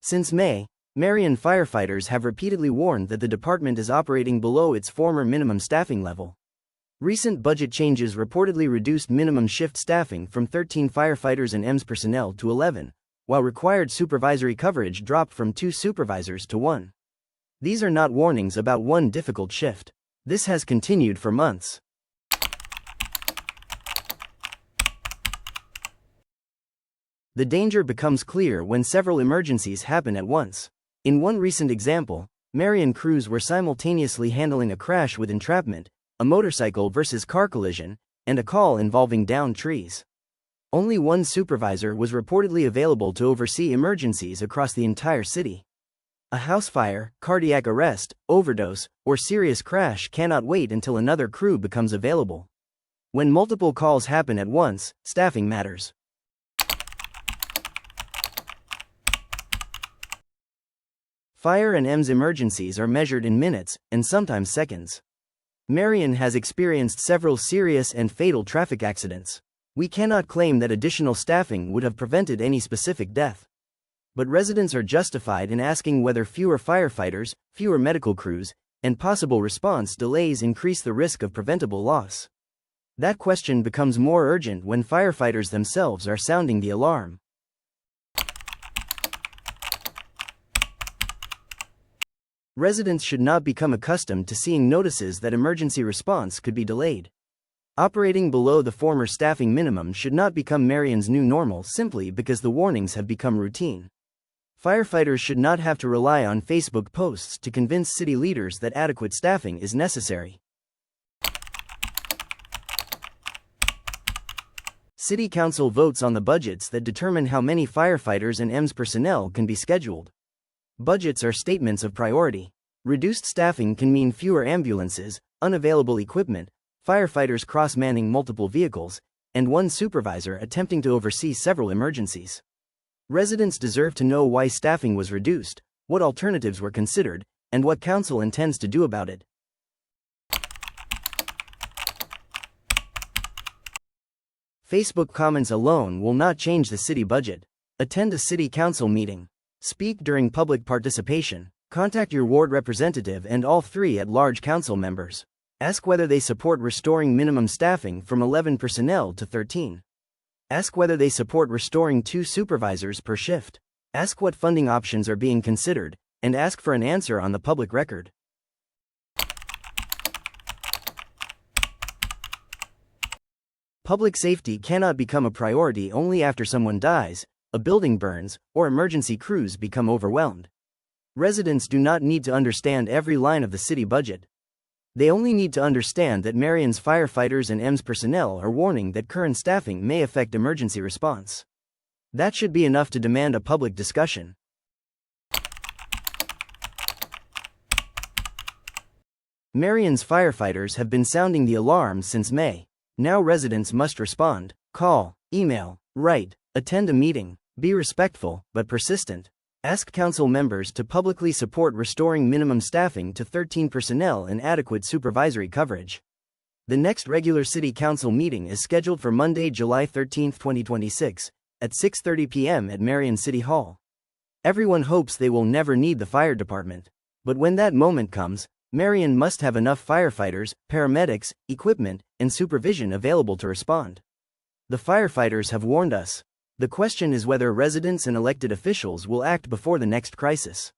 Since May, Marion firefighters have repeatedly warned that the department is operating below its former minimum staffing level. Recent budget changes reportedly reduced minimum shift staffing from 13 firefighters and EMS personnel to 11, while required supervisory coverage dropped from 2 supervisors to 1. These are not warnings about one difficult shift. This has continued for months. The danger becomes clear when several emergencies happen at once. In one recent example, Marion crews were simultaneously handling a crash with entrapment, a motorcycle versus car collision, and a call involving downed trees. Only one supervisor was reportedly available to oversee emergencies across the entire city. A house fire, cardiac arrest, overdose, or serious crash cannot wait until another crew becomes available. When multiple calls happen at once, staffing matters. Fire and EMS emergencies are measured in minutes, and sometimes seconds. Marion has experienced several serious and fatal traffic accidents. We cannot claim that additional staffing would have prevented any specific death. But residents are justified in asking whether fewer firefighters, fewer medical crews, and possible response delays increase the risk of preventable loss. That question becomes more urgent when firefighters themselves are sounding the alarm. Residents should not become accustomed to seeing notices that emergency response could be delayed. Operating below the former staffing minimum should not become Marion's new normal simply because the warnings have become routine. Firefighters should not have to rely on Facebook posts to convince city leaders that adequate staffing is necessary. City Council votes on the budgets that determine how many firefighters and EMS personnel can be scheduled. Budgets are statements of priority. Reduced staffing can mean fewer ambulances, unavailable equipment, firefighters cross-manning multiple vehicles, and one supervisor attempting to oversee several emergencies. Residents deserve to know why staffing was reduced, what alternatives were considered, and what council intends to do about it. Facebook comments alone will not change the city budget. Attend a city council meeting. Speak during public participation. Contact your ward representative and all 3 at-large council members. Ask whether they support restoring minimum staffing from 11 personnel to 13. Ask whether they support restoring 2 supervisors per shift. Ask what funding options are being considered, and ask for an answer on the public record. Public safety cannot become a priority only after someone dies, a building burns, or emergency crews become overwhelmed. Residents do not need to understand every line of the city budget. They only need to understand that Marion's firefighters and EMS personnel are warning that current staffing may affect emergency response. That should be enough to demand a public discussion. Marion's firefighters have been sounding the alarm since May. Now residents must respond, call, email, write, attend a meeting, be respectful but persistent. Ask council members to publicly support restoring minimum staffing to 13 personnel and adequate supervisory coverage. The next regular city council meeting is scheduled for Monday, July 13, 2026, at 6:30 p.m. at Marion City Hall. Everyone hopes they will never need the fire department. But when that moment comes, Marion must have enough firefighters, paramedics, equipment, and supervision available to respond. The firefighters have warned us. The question is whether residents and elected officials will act before the next crisis.